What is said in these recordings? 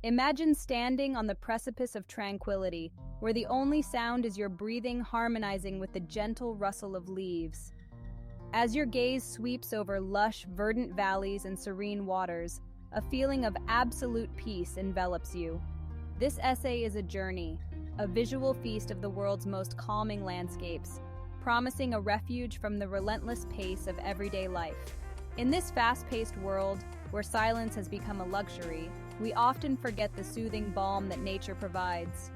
Imagine standing on the precipice of tranquility, where the only sound is your breathing harmonizing with the gentle rustle of leaves. As your gaze sweeps over lush, verdant valleys and serene waters, a feeling of absolute peace envelops you. This essay is a journey, a visual feast of the world's most calming landscapes, promising a refuge from the relentless pace of everyday life. In this fast-paced world, where silence has become a luxury, we often forget the soothing balm that nature provides.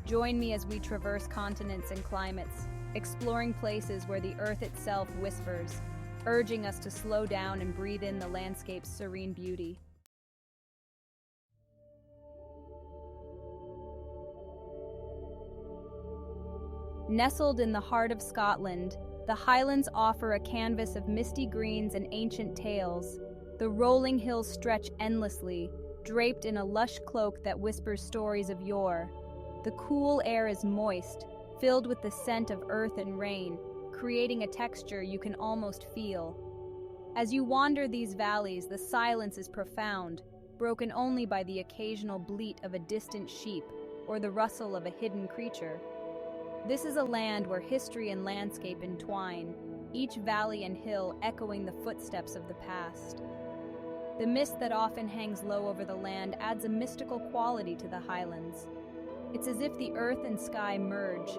Join me as we traverse continents and climates, exploring places where the earth itself whispers, urging us to slow down and breathe in the landscape's serene beauty. Nestled in the heart of Scotland, the Highlands offer a canvas of misty greens and ancient tales. The rolling hills stretch endlessly, draped in a lush cloak that whispers stories of yore. The cool air is moist, filled with the scent of earth and rain, creating a texture you can almost feel. As you wander these valleys, the silence is profound, broken only by the occasional bleat of a distant sheep or the rustle of a hidden creature. This is a land where history and landscape entwine, each valley and hill echoing the footsteps of the past. The mist that often hangs low over the land adds a mystical quality to the highlands. It's as if the earth and sky merge,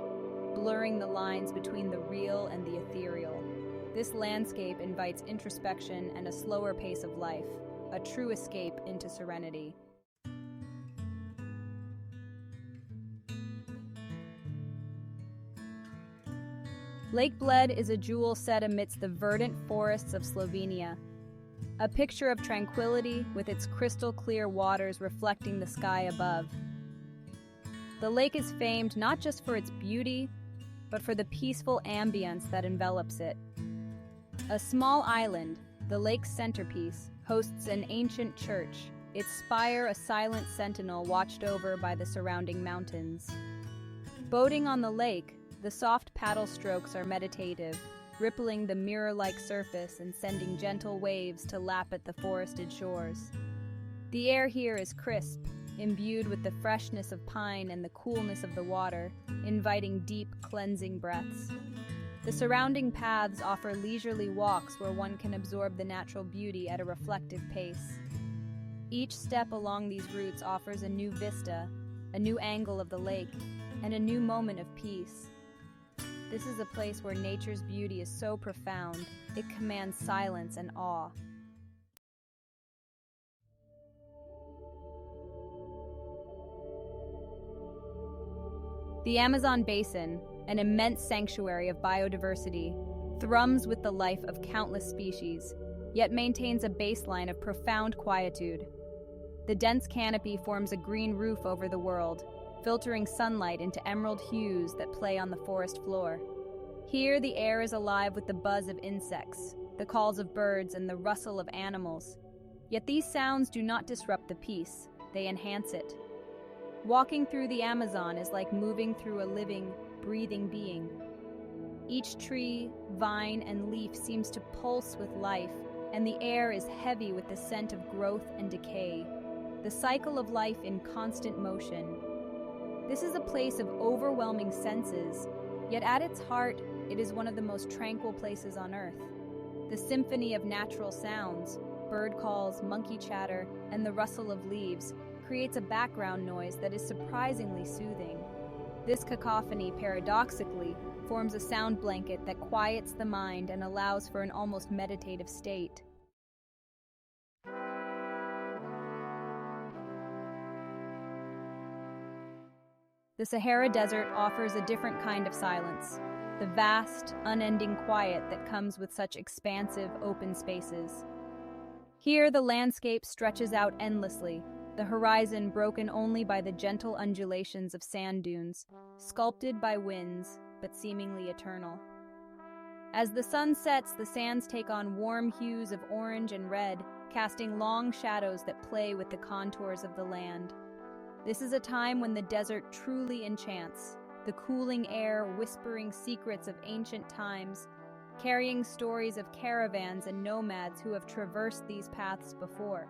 blurring the lines between the real and the ethereal. This landscape invites introspection and a slower pace of life, a true escape into serenity. Lake Bled is a jewel set amidst the verdant forests of Slovenia, a picture of tranquility with its crystal-clear waters reflecting the sky above. The lake is famed not just for its beauty, but for the peaceful ambience that envelops it. A small island, the lake's centerpiece, hosts an ancient church, its spire a silent sentinel watched over by the surrounding mountains. Boating on the lake, the soft paddle strokes are meditative, rippling the mirror-like surface and sending gentle waves to lap at the forested shores. The air here is crisp, imbued with the freshness of pine and the coolness of the water, inviting deep, cleansing breaths. The surrounding paths offer leisurely walks where one can absorb the natural beauty at a reflective pace. Each step along these routes offers a new vista, a new angle of the lake, and a new moment of peace. This is a place where nature's beauty is so profound, it commands silence and awe. The Amazon basin, an immense sanctuary of biodiversity, thrums with the life of countless species, yet maintains a baseline of profound quietude. The dense canopy forms a green roof over the world, filtering sunlight into emerald hues that play on the forest floor. Here, the air is alive with the buzz of insects, the calls of birds, and the rustle of animals. Yet these sounds do not disrupt the peace, they enhance it. Walking through the Amazon is like moving through a living, breathing being. Each tree, vine, and leaf seems to pulse with life, and the air is heavy with the scent of growth and decay, the cycle of life in constant motion. This is a place of overwhelming senses, yet at its heart, it is one of the most tranquil places on Earth. The symphony of natural sounds, bird calls, monkey chatter, and the rustle of leaves, creates a background noise that is surprisingly soothing. This cacophony, paradoxically, forms a sound blanket that quiets the mind and allows for an almost meditative state. The Sahara Desert offers a different kind of silence, the vast, unending quiet that comes with such expansive, open spaces. Here, the landscape stretches out endlessly, the horizon broken only by the gentle undulations of sand dunes, sculpted by winds, but seemingly eternal. As the sun sets, the sands take on warm hues of orange and red, casting long shadows that play with the contours of the land. This is a time when the desert truly enchants, the cooling air whispering secrets of ancient times, carrying stories of caravans and nomads who have traversed these paths before.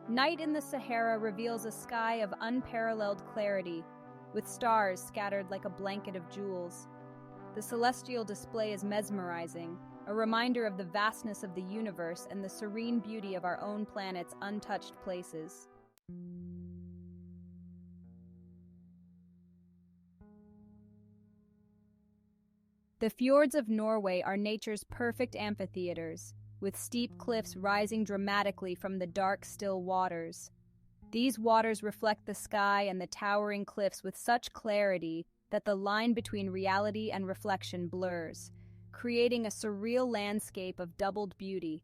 Night in the Sahara reveals a sky of unparalleled clarity, with stars scattered like a blanket of jewels. The celestial display is mesmerizing, a reminder of the vastness of the universe and the serene beauty of our own planet's untouched places. The fjords of Norway are nature's perfect amphitheaters, with steep cliffs rising dramatically from the dark, still waters. These waters reflect the sky and the towering cliffs with such clarity that the line between reality and reflection blurs, creating a surreal landscape of doubled beauty.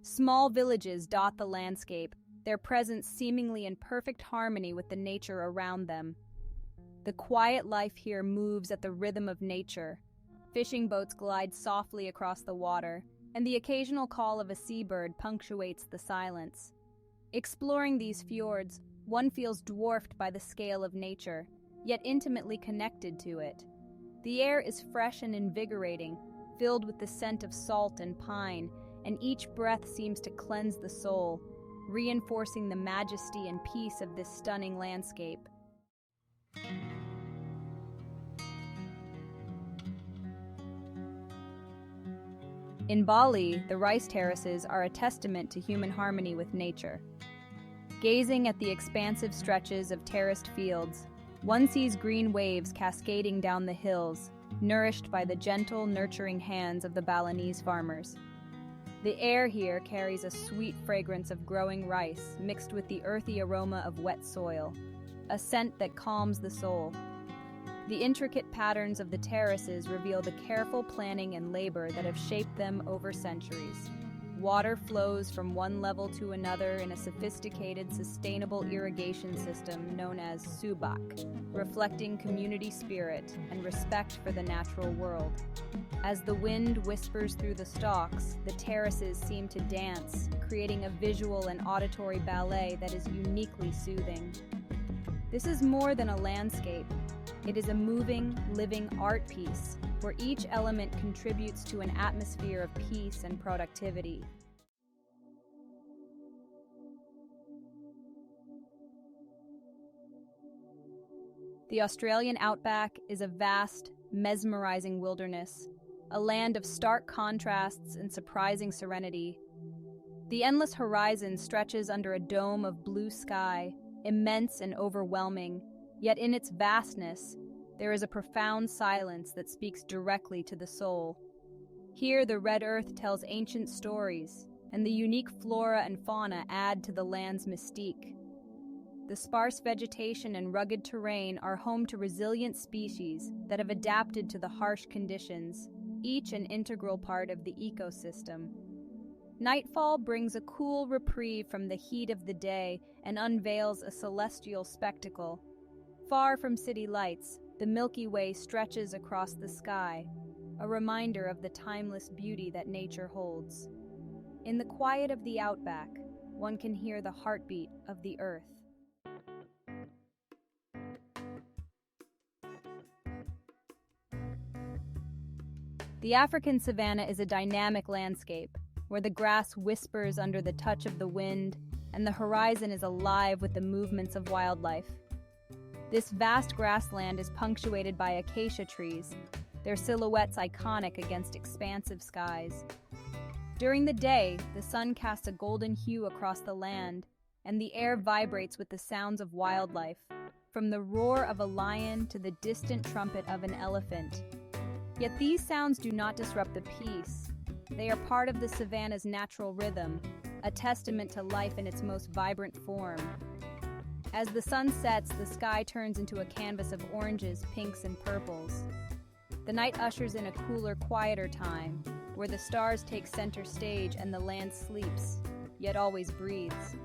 Small villages dot the landscape, their presence seemingly in perfect harmony with the nature around them. The quiet life here moves at the rhythm of nature. Fishing boats glide softly across the water, and the occasional call of a seabird punctuates the silence. Exploring these fjords, one feels dwarfed by the scale of nature, yet intimately connected to it. The air is fresh and invigorating, filled with the scent of salt and pine, and each breath seems to cleanse the soul, reinforcing the majesty and peace of this stunning landscape. In Bali, the rice terraces are a testament to human harmony with nature. Gazing at the expansive stretches of terraced fields, one sees green waves cascading down the hills, nourished by the gentle, nurturing hands of the Balinese farmers. The air here carries a sweet fragrance of growing rice mixed with the earthy aroma of wet soil, a scent that calms the soul. The intricate patterns of the terraces reveal the careful planning and labor that have shaped them over centuries. Water flows from one level to another in a sophisticated, sustainable irrigation system known as subak, reflecting community spirit and respect for the natural world. As the wind whispers through the stalks, the terraces seem to dance, creating a visual and auditory ballet that is uniquely soothing. This is more than a landscape. It is a moving, living art piece, where each element contributes to an atmosphere of peace and productivity. The Australian outback is a vast, mesmerizing wilderness, a land of stark contrasts and surprising serenity. The endless horizon stretches under a dome of blue sky, immense and overwhelming, yet in its vastness, there is a profound silence that speaks directly to the soul. Here, the red earth tells ancient stories, and the unique flora and fauna add to the land's mystique. The sparse vegetation and rugged terrain are home to resilient species that have adapted to the harsh conditions, each an integral part of the ecosystem. Nightfall brings a cool reprieve from the heat of the day and unveils a celestial spectacle. Far from city lights, the Milky Way stretches across the sky, a reminder of the timeless beauty that nature holds. In the quiet of the outback, one can hear the heartbeat of the earth. The African savanna is a dynamic landscape, where the grass whispers under the touch of the wind and the horizon is alive with the movements of wildlife. This vast grassland is punctuated by acacia trees, their silhouettes iconic against expansive skies. During the day, the sun casts a golden hue across the land, and the air vibrates with the sounds of wildlife, from the roar of a lion to the distant trumpet of an elephant. Yet these sounds do not disrupt the peace. They are part of the savanna's natural rhythm, a testament to life in its most vibrant form. As the sun sets, the sky turns into a canvas of oranges, pinks, and purples. The night ushers in a cooler, quieter time, where the stars take center stage and the land sleeps, yet always breathes.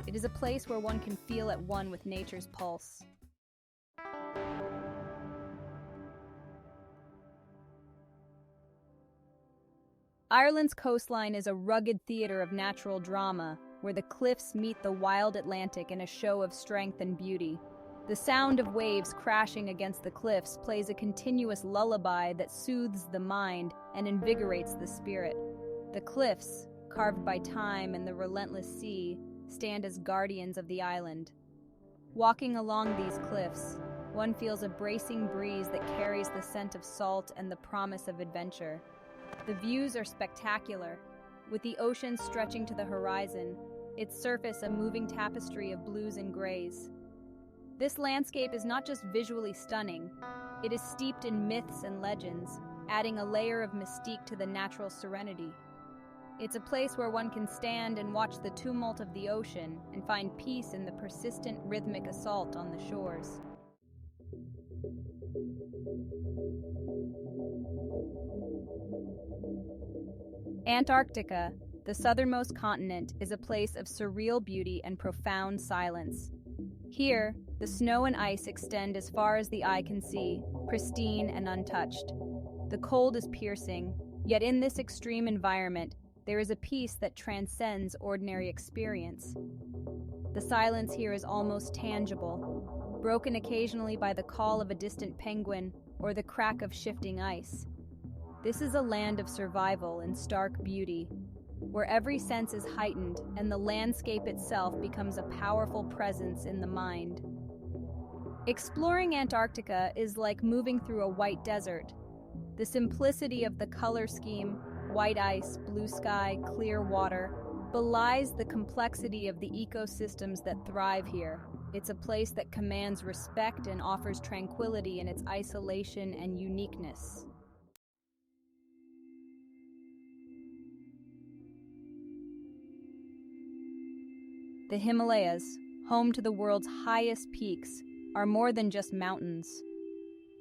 It is a place where one can feel at one with nature's pulse. Ireland's coastline is a rugged theater of natural drama, where the cliffs meet the wild Atlantic in a show of strength and beauty. The sound of waves crashing against the cliffs plays a continuous lullaby that soothes the mind and invigorates the spirit. The cliffs, carved by time and the relentless sea, stand as guardians of the island. Walking along these cliffs, one feels a bracing breeze that carries the scent of salt and the promise of adventure. The views are spectacular, with the ocean stretching to the horizon, its surface a moving tapestry of blues and grays. This landscape is not just visually stunning, it is steeped in myths and legends, adding a layer of mystique to the natural serenity. It's a place where one can stand and watch the tumult of the ocean and find peace in the persistent rhythmic assault on the shores. Antarctica, the southernmost continent, is a place of surreal beauty and profound silence. Here, the snow and ice extend as far as the eye can see, pristine and untouched. The cold is piercing, yet in this extreme environment, there is a peace that transcends ordinary experience. The silence here is almost tangible, broken occasionally by the call of a distant penguin or the crack of shifting ice. This is a land of survival and stark beauty, where every sense is heightened and the landscape itself becomes a powerful presence in the mind. Exploring Antarctica is like moving through a white desert. The simplicity of the color scheme, white ice, blue sky, clear water, belies the complexity of the ecosystems that thrive here. It's a place that commands respect and offers tranquility in its isolation and uniqueness. The Himalayas, home to the world's highest peaks, are more than just mountains.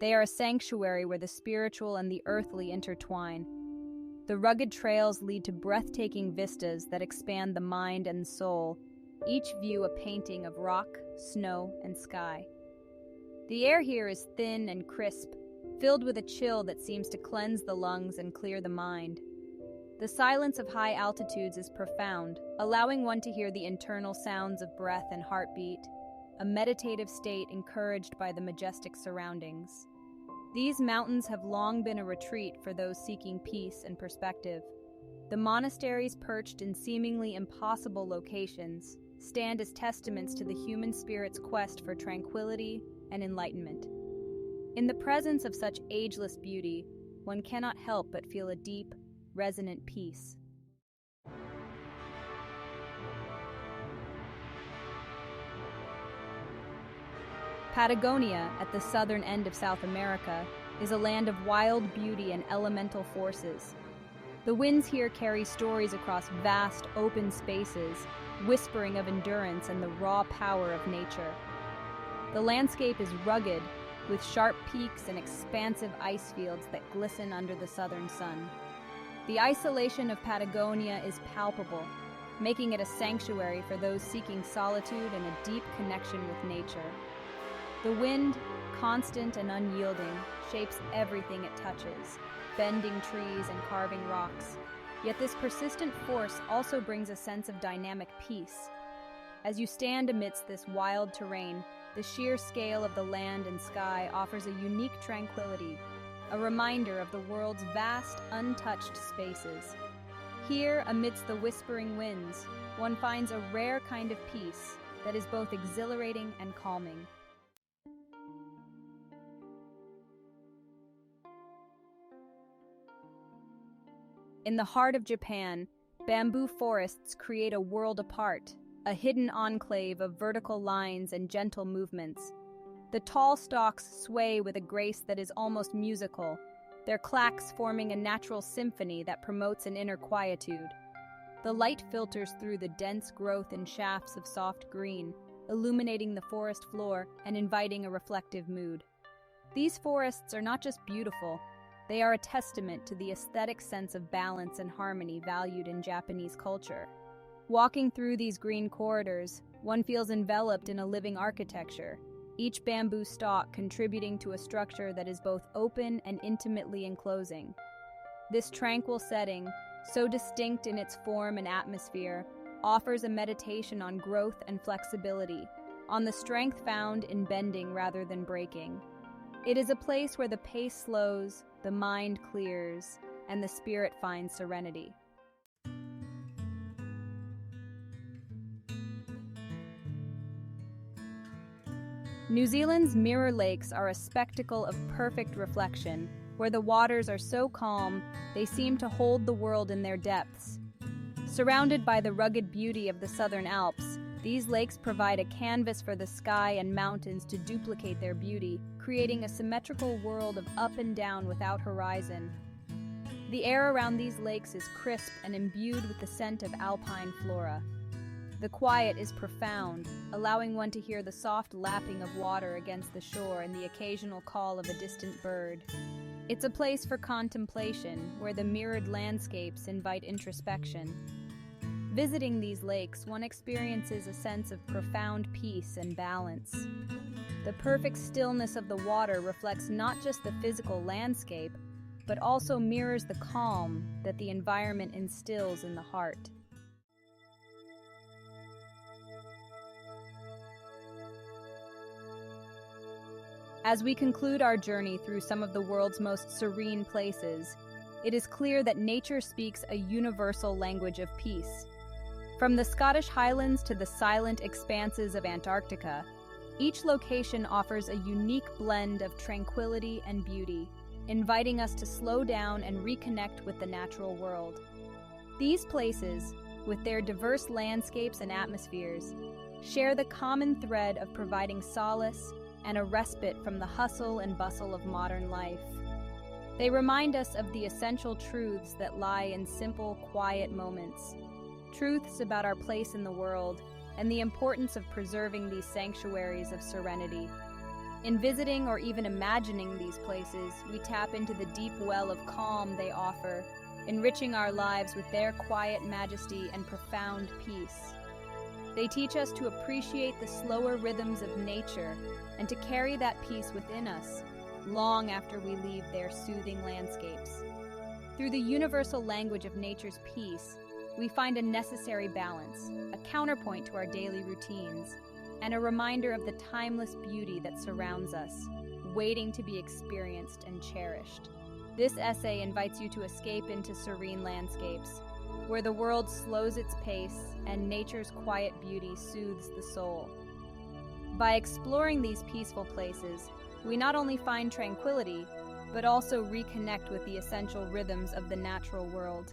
They are a sanctuary where the spiritual and the earthly intertwine. The rugged trails lead to breathtaking vistas that expand the mind and soul, each view a painting of rock, snow, and sky. The air here is thin and crisp, filled with a chill that seems to cleanse the lungs and clear the mind. The silence of high altitudes is profound, allowing one to hear the internal sounds of breath and heartbeat, a meditative state encouraged by the majestic surroundings. These mountains have long been a retreat for those seeking peace and perspective. The monasteries perched in seemingly impossible locations stand as testaments to the human spirit's quest for tranquility and enlightenment. In the presence of such ageless beauty, one cannot help but feel a deep, resonant peace. Patagonia, at the southern end of South America, is a land of wild beauty and elemental forces. The winds here carry stories across vast, open spaces, whispering of endurance and the raw power of nature. The landscape is rugged, with sharp peaks and expansive ice fields that glisten under the southern sun. The isolation of Patagonia is palpable, making it a sanctuary for those seeking solitude and a deep connection with nature. The wind, constant and unyielding, shapes everything it touches, bending trees and carving rocks. Yet this persistent force also brings a sense of dynamic peace. As you stand amidst this wild terrain, the sheer scale of the land and sky offers a unique tranquility, a reminder of the world's vast, untouched spaces. Here, amidst the whispering winds, one finds a rare kind of peace that is both exhilarating and calming. In the heart of Japan, bamboo forests create a world apart, a hidden enclave of vertical lines and gentle movements. The tall stalks sway with a grace that is almost musical, their clacks forming a natural symphony that promotes an inner quietude. The light filters through the dense growth in shafts of soft green, illuminating the forest floor and inviting a reflective mood. These forests are not just beautiful, they are a testament to the aesthetic sense of balance and harmony valued in Japanese culture. Walking through these green corridors, one feels enveloped in a living architecture, each bamboo stalk contributing to a structure that is both open and intimately enclosing. This tranquil setting, so distinct in its form and atmosphere, offers a meditation on growth and flexibility, on the strength found in bending rather than breaking. It is a place where the pace slows, the mind clears, and the spirit finds serenity. New Zealand's mirror lakes are a spectacle of perfect reflection, where the waters are so calm they seem to hold the world in their depths. Surrounded by the rugged beauty of the Southern Alps, these lakes provide a canvas for the sky and mountains to duplicate their beauty, creating a symmetrical world of up and down without horizon. The air around these lakes is crisp and imbued with the scent of alpine flora. The quiet is profound, allowing one to hear the soft lapping of water against the shore and the occasional call of a distant bird. It's a place for contemplation, where the mirrored landscapes invite introspection. Visiting these lakes, one experiences a sense of profound peace and balance. The perfect stillness of the water reflects not just the physical landscape, but also mirrors the calm that the environment instills in the heart. As we conclude our journey through some of the world's most serene places, it is clear that nature speaks a universal language of peace. From the Scottish Highlands to the silent expanses of Antarctica, each location offers a unique blend of tranquility and beauty, inviting us to slow down and reconnect with the natural world. These places, with their diverse landscapes and atmospheres, share the common thread of providing solace and a respite from the hustle and bustle of modern life. They remind us of the essential truths that lie in simple, quiet moments, truths about our place in the world and the importance of preserving these sanctuaries of serenity. In visiting or even imagining these places, we tap into the deep well of calm they offer, enriching our lives with their quiet majesty and profound peace. They teach us to appreciate the slower rhythms of nature and to carry that peace within us long after we leave their soothing landscapes. Through the universal language of nature's peace, we find a necessary balance, a counterpoint to our daily routines, and a reminder of the timeless beauty that surrounds us, waiting to be experienced and cherished. This essay invites you to escape into serene landscapes, where the world slows its pace and nature's quiet beauty soothes the soul. By exploring these peaceful places, we not only find tranquility, but also reconnect with the essential rhythms of the natural world.